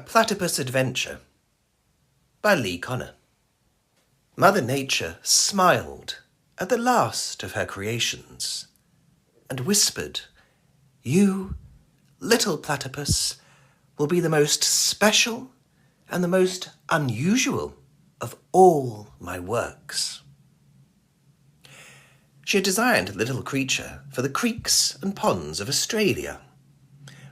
Platypus Adventure by Lee Connor. Mother Nature smiled at the last of her creations and whispered, "You, little platypus, will be the most special and the most unusual of all my works." She had designed the little creature for the creeks and ponds of Australia,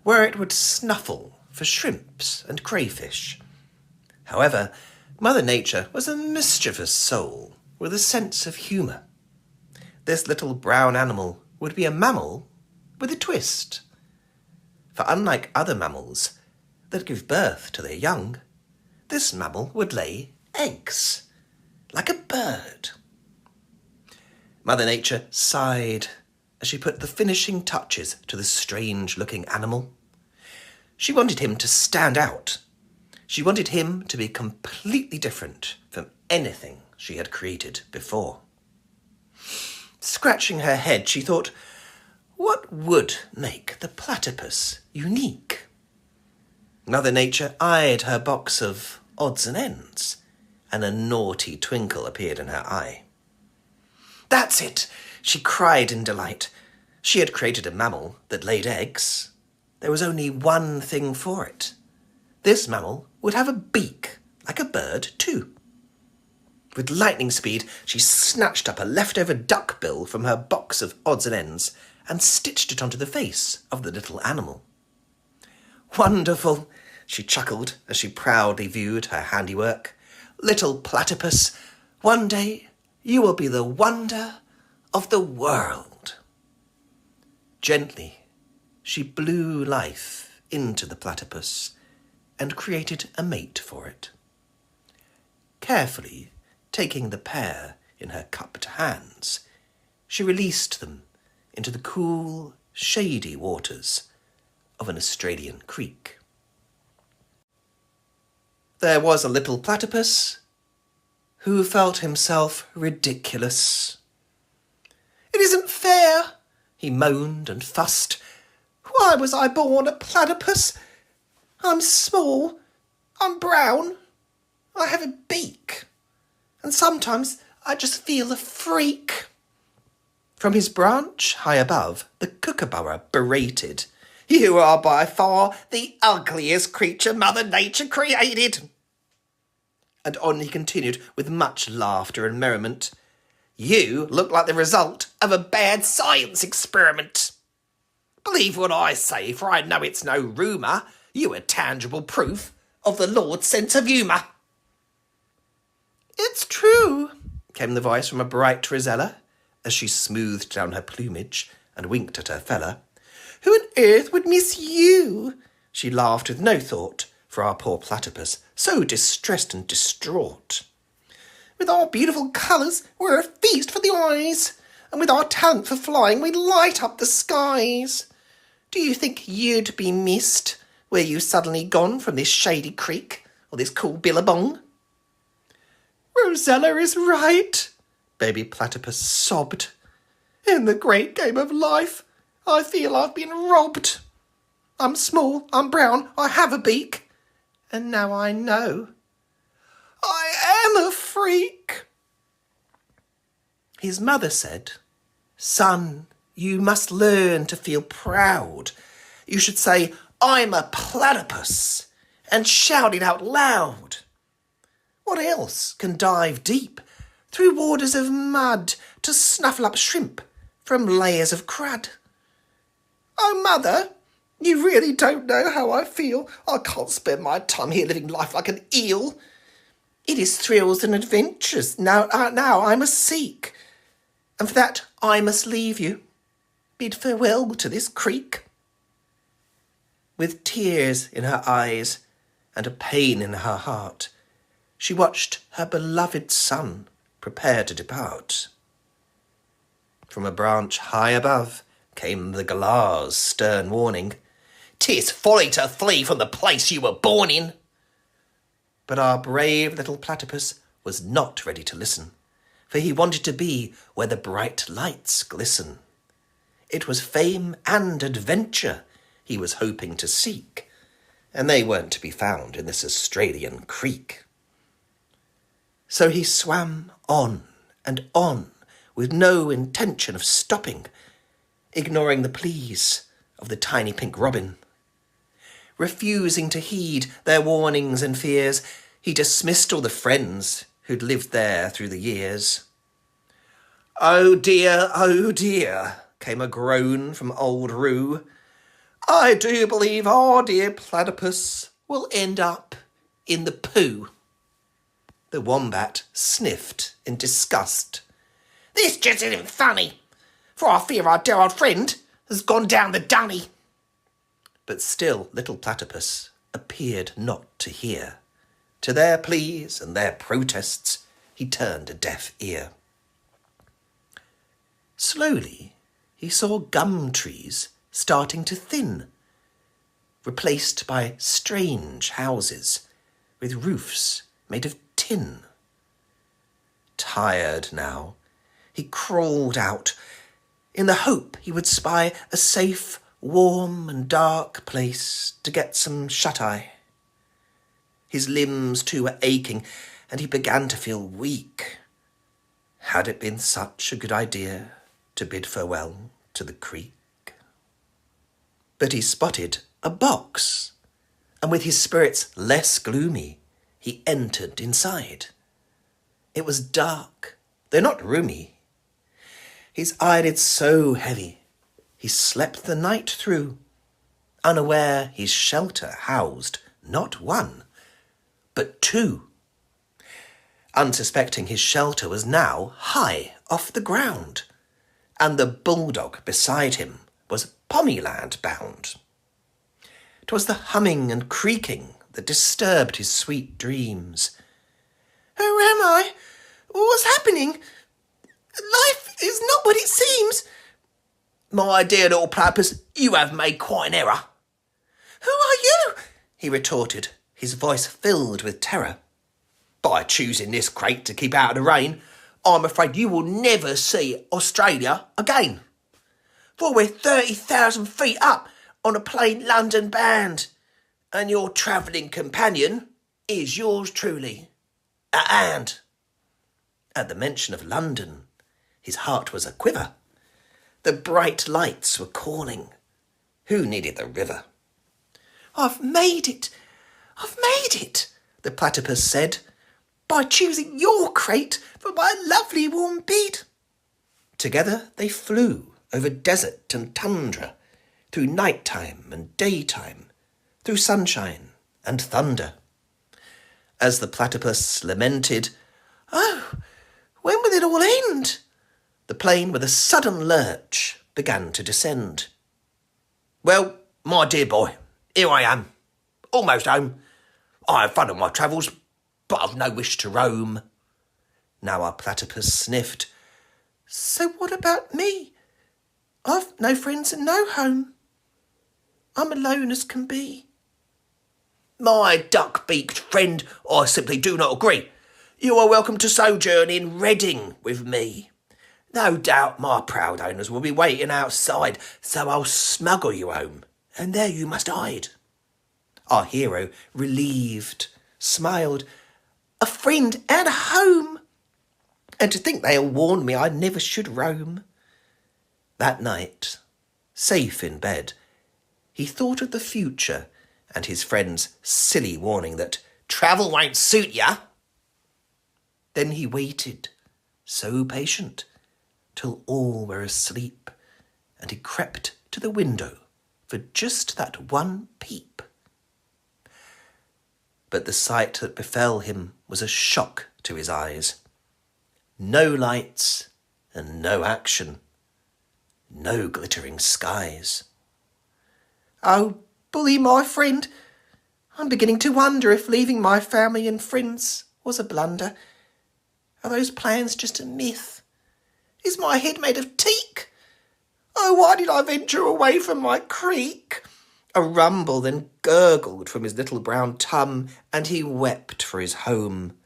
where it would snuffle for shrimps and crayfish. However, Mother Nature was a mischievous soul with a sense of humour. This little brown animal would be a mammal with a twist. For unlike other mammals that give birth to their young, this mammal would lay eggs, like a bird. Mother Nature sighed as she put the finishing touches to the strange-looking animal. She wanted him to stand out. She wanted him to be completely different from anything she had created before. Scratching her head, she thought, what would make the platypus unique? Mother Nature eyed her box of odds and ends, and a naughty twinkle appeared in her eye. "That's it!" she cried in delight. She had created a mammal that laid eggs. There was only one thing for it. This mammal would have a beak, like a bird, too. With lightning speed, she snatched up a leftover duck bill from her box of odds and ends and stitched it onto the face of the little animal. "Wonderful," she chuckled as she proudly viewed her handiwork. "Little platypus, one day you will be the wonder of the world." Gently, she blew life into the platypus and created a mate for it. Carefully taking the pair in her cupped hands, she released them into the cool, shady waters of an Australian creek. There was a little platypus who felt himself ridiculous. "It isn't fair," he moaned and fussed. "Why was I born a platypus? I'm small, I'm brown, I have a beak, and sometimes I just feel a freak." From his branch high above, the kookaburra berated, "You are by far the ugliest creature Mother Nature created." And on he continued with much laughter and merriment. "You look like the result of a bad science experiment. Believe what I say, for I know it's no rumour. You are tangible proof of the Lord's sense of humour." "It's true," came the voice from a bright Rosella, as she smoothed down her plumage and winked at her fella. "Who on earth would miss you?" She laughed with no thought for our poor platypus, so distressed and distraught. "With our beautiful colours, we're a feast for the eyes, and with our talent for flying, we light up the skies. Do you think you'd be missed were you suddenly gone from this shady creek or this cool billabong?" "Rosella is right," baby platypus sobbed. "In the great game of life, I feel I've been robbed. I'm small, I'm brown, I have a beak, and now I know I am a freak." His mother said, "Son, you must learn to feel proud. You should say, 'I'm a platypus,' and shout it out loud. What else can dive deep through waters of mud to snuffle up shrimp from layers of crud?" "Oh, Mother, you really don't know how I feel. I can't spend my time here living life like an eel. It is thrills and adventures now I must seek, and for that I must leave you. Bid farewell to this creek." With tears in her eyes and a pain in her heart, she watched her beloved son prepare to depart. From a branch high above came the galah stern warning, "'Tis folly to flee from the place you were born in." But our brave little platypus was not ready to listen, for he wanted to be where the bright lights glisten. It was fame and adventure he was hoping to seek, and they weren't to be found in this Australian creek. So he swam on and on with no intention of stopping, ignoring the pleas of the tiny pink robin. Refusing to heed their warnings and fears, he dismissed all the friends who'd lived there through the years. Oh dear, came a groan from old Roo. I do believe our dear platypus will end up in the poo. The wombat sniffed in disgust. This just isn't funny, for I fear our dear old friend has gone down the dunny. But still little platypus appeared not to hear. To their pleas and their protests he turned a deaf ear. Slowly he saw gum trees starting to thin, replaced by strange houses with roofs made of tin. Tired now, he crawled out in the hope he would spy a safe, warm and dark place to get some shut-eye. His limbs too were aching, and he began to feel weak. Had it been such a good idea to bid farewell to the creek? But he spotted a box, and with his spirits less gloomy, he entered inside. It was dark, though not roomy. His eyelids so heavy, he slept the night through, unaware his shelter housed not one, but two. Unsuspecting his shelter was now high off the ground, and the bulldog beside him was Pommyland bound. 'Twas the humming and creaking that disturbed his sweet dreams. Who am I? What's happening? Life is not what it seems. My dear little platypus, you have made quite an error. Who are you? He retorted, his voice filled with terror. By choosing this crate to keep out of the rain, I'm afraid you will never see Australia again. For we're 30,000 feet up on a plain London band, and your travelling companion is yours truly, a hand. At the mention of London, his heart was a-quiver. The bright lights were calling. Who needed the river? I've made it, the platypus said, by choosing your crate for my lovely warm bed. Together they flew over desert and tundra, through night-time and daytime, through sunshine and thunder. As the platypus lamented, oh, when will it all end? The plane, with a sudden lurch, began to descend. Well, my dear boy, here I am, almost home. I have fun on my travels, but I've no wish to roam. Now our platypus sniffed. So what about me? I've no friends and no home. I'm alone as can be. My duck-beaked friend, I simply do not agree. You are welcome to sojourn in Reading with me. No doubt my proud owners will be waiting outside, so I'll smuggle you home, and there you must hide. Our hero, relieved, smiled. A friend and a home! And to think they all warned me I never should roam. That night, safe in bed, he thought of the future and his friend's silly warning that travel won't suit ya. Then he waited, so patient, till all were asleep, and he crept to the window for just that one peep. But the sight that befell him was a shock to his eyes. No lights and no action, no glittering skies. Oh, bully, my friend, I'm beginning to wonder if leaving my family and friends was a blunder. Are those plans just a myth? Is my head made of teak? Oh, why did I venture away from my creek? A rumble then gurgled from his little brown tum, and he wept for his home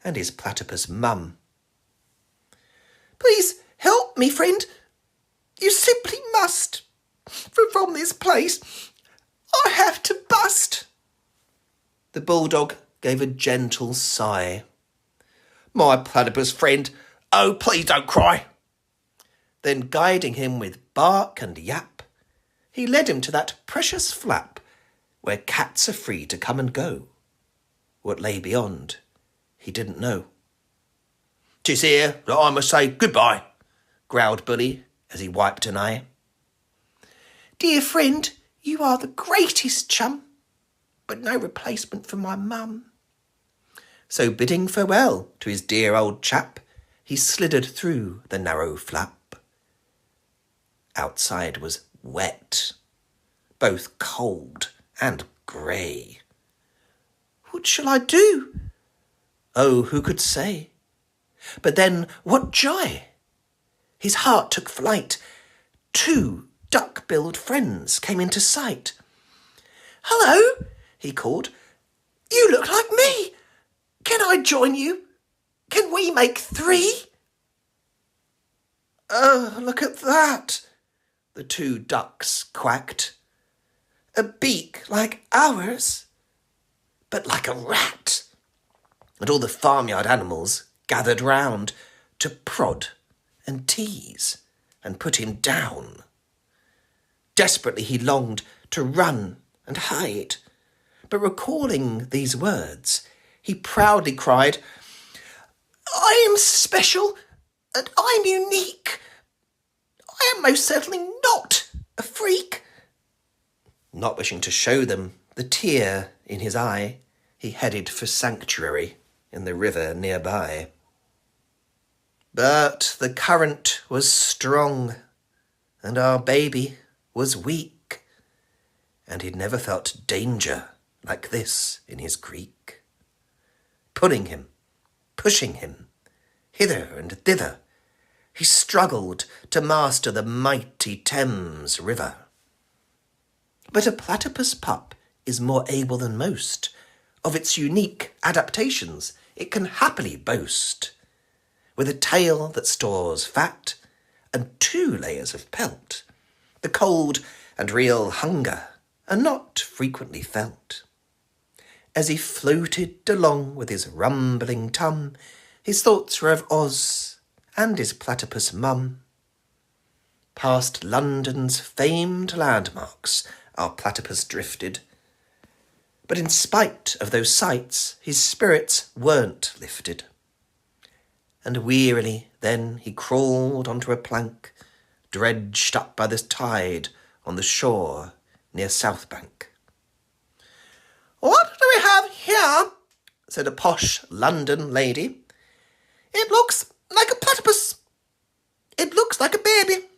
and his platypus mum. Please help me, friend. You simply must. For from this place I have to bust. The bulldog gave a gentle sigh. "My platypus friend, oh, please don't cry." Then, guiding him with bark and yap, he led him to that precious flap where cats are free to come and go. What lay beyond, he didn't know. "'Tis here that I must say goodbye," growled Bully as he wiped an eye. "Dear friend, you are the greatest chum, but no replacement for my mum." So bidding farewell to his dear old chap, he slithered through the narrow flap. Outside was wet, both cold and grey. What shall I do? Oh, who could say? But then what joy! His heart took flight. 2 duck-billed friends came into sight. "Hello," he called. "You look like me. Can I join you? Can we make 3? "Oh, look at that," the 2 ducks quacked. "A beak like ours, but like a rat." And all the farmyard animals gathered round to prod and tease and put him down. Desperately he longed to run and hide, but recalling these words, he proudly cried, "I am special and I'm unique. I am most certainly not a freak." Not wishing to show them the tear in his eye, he headed for sanctuary in the river nearby. But the current was strong, and our baby was weak, and he'd never felt danger like this in his creek. Pulling him, pushing him, hither and thither, he struggled to master the mighty Thames River. But a platypus pup is more able than most. Of its unique adaptations it can happily boast. With a tail that stores fat and 2 layers of pelt, the cold and real hunger are not frequently felt. As he floated along with his rumbling tum, his thoughts were of Oz and his platypus mum. Past London's famed landmarks our platypus drifted, but in spite of those sights his spirits weren't lifted. And wearily then he crawled onto a plank, dredged up by the tide on the shore near Southbank. "What do we have here?" said a posh London lady. "It looks like a platypus. It looks like a baby.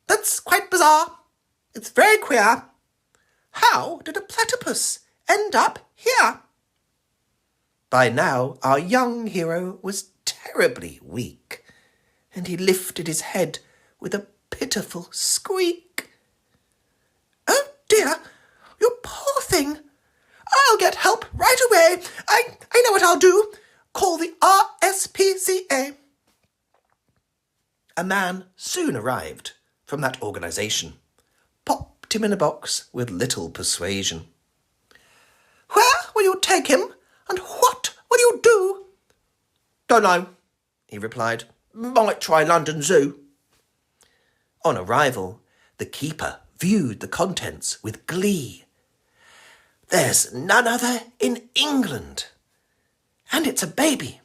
That's quite bizarre. It's very queer. How did a platypus end up here?" By now our young hero was terribly weak, and he lifted his head with a pitiful squeak. "Oh dear, you poor thing. I'll get help right away. I know what I'll do. Call the RSPCA." A man soon arrived from that organisation, popped him in a box with little persuasion. "Where will you take him, and what will you do?" "Don't know," he replied. "Might try London Zoo." On arrival, the keeper viewed the contents with glee. "There's none other in England, and it's a baby."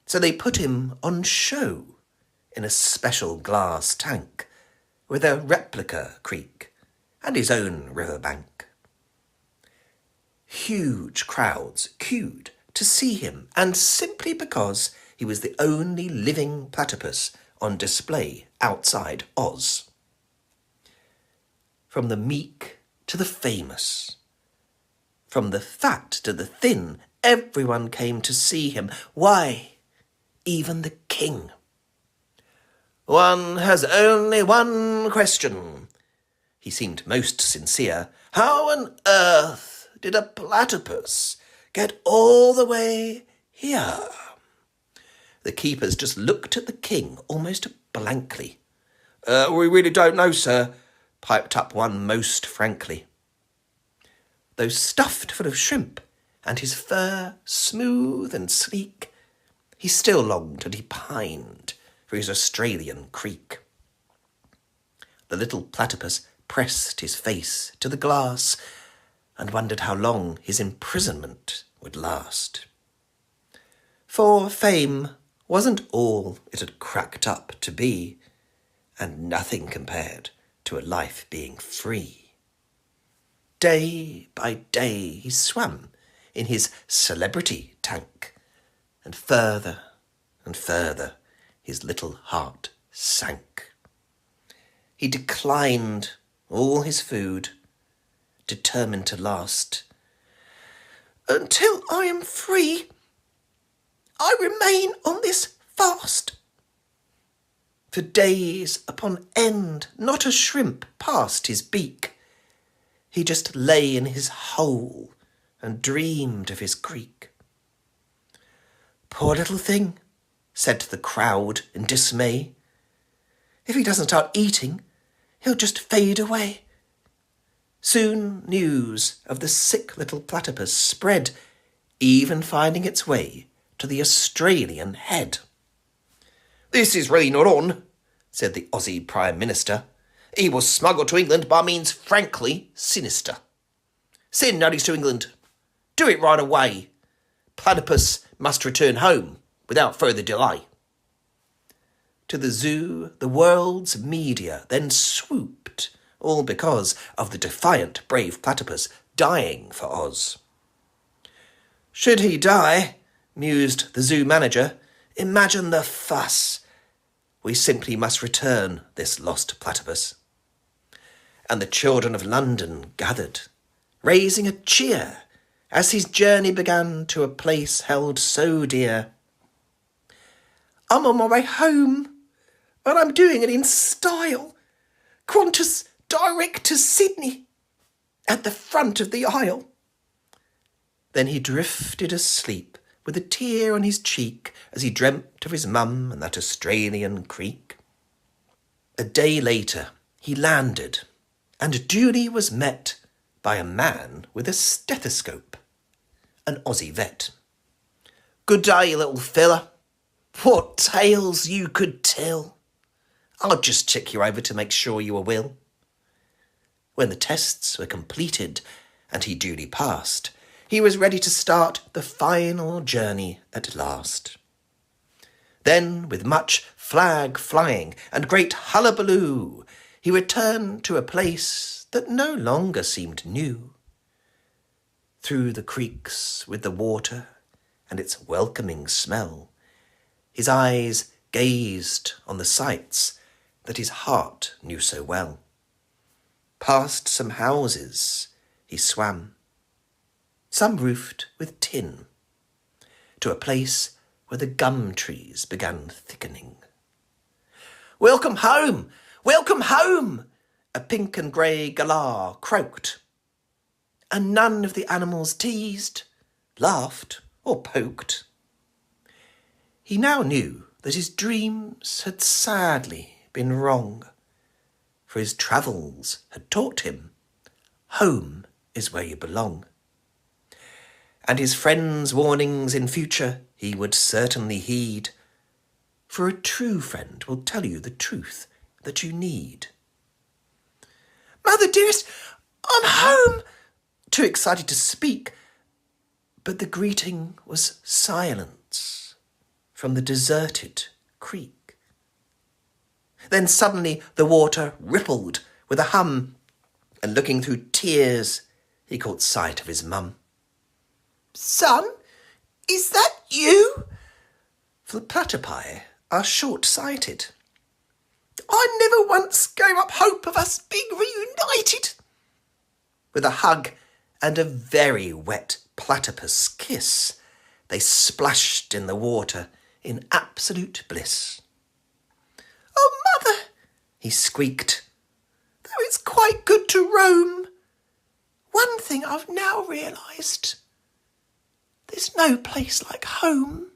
So they put him on show in a special glass tank with a replica creek and his own riverbank. Huge crowds queued to see him, and simply because he was the only living platypus on display outside Oz. From the meek to the famous, from the fat to the thin, everyone came to see him. Why, even the king. "One has only one question." He seemed most sincere. "How on earth did a platypus get all the way here?" The keepers just looked at the king almost blankly. "We really don't know, sir," piped up one most frankly. though stuffed full of shrimp, and his fur smooth and sleek, he still longed and he pined for his Australian creek. The little platypus pressed his face to the glass and wondered how long his imprisonment would last. For fame wasn't all it had cracked up to be, and nothing compared to a life being free. Day by day he swam in his celebrity tank, and further his little heart sank. He declined all his food, determined to last. Until I am free, I remain on this fast. For days upon end, not a shrimp passed his beak. He just lay in his hole and dreamed of his creek. Poor little thing, said the crowd in dismay. If he doesn't start eating, he'll just fade away. Soon news of the sick little platypus spread, even finding its way to the Australian head. This is really not on, said the Aussie Prime Minister. He was smuggled to England by means frankly sinister. Send notice to England. Do it right away. Platypus must return home without further delay. To the zoo, the world's media then swooped, all because of the defiant, brave platypus dying for Oz. Should he die, mused the zoo manager, imagine the fuss. We simply must return this lost platypus. And the children of London gathered, raising a cheer as his journey began to a place held so dear. I'm on my way home, and I'm doing it in style. Qantas direct to Sydney, at the front of the aisle. Then he drifted asleep with a tear on his cheek as he dreamt of his mum and that Australian creek. A day later he landed and duly was met by a man with a stethoscope, an Aussie vet. Good day, little fella. What tales you could tell. I'll just check you over to make sure you are well. When the tests were completed and he duly passed, he was ready to start the final journey at last. Then, with much flag flying and great hullabaloo, he returned to a place that no longer seemed new. Through the creeks with the water and its welcoming smell, his eyes gazed on the sights that his heart knew so well. Past some houses he swam, some roofed with tin, to a place where the gum trees began thickening. Welcome home! Welcome home! A pink and grey galah croaked, and none of the animals teased, laughed, or poked. He now knew that his dreams had sadly been wrong, for his travels had taught him home is where you belong. And his friends' warnings in future he would certainly heed, for a true friend will tell you the truth that you need. Mother dearest, I'm home! Too excited to speak, but the greeting was silence from the deserted creek. Then suddenly the water rippled with a hum, and looking through tears, he caught sight of his mum. Son, is that you? For the platypi are short-sighted. I never once gave up hope of us being reunited. With a hug and a very wet platypus kiss, they splashed in the water in absolute bliss. Oh, mother, he squeaked, though it's quite good to roam. One thing I've now realised, there's no place like home.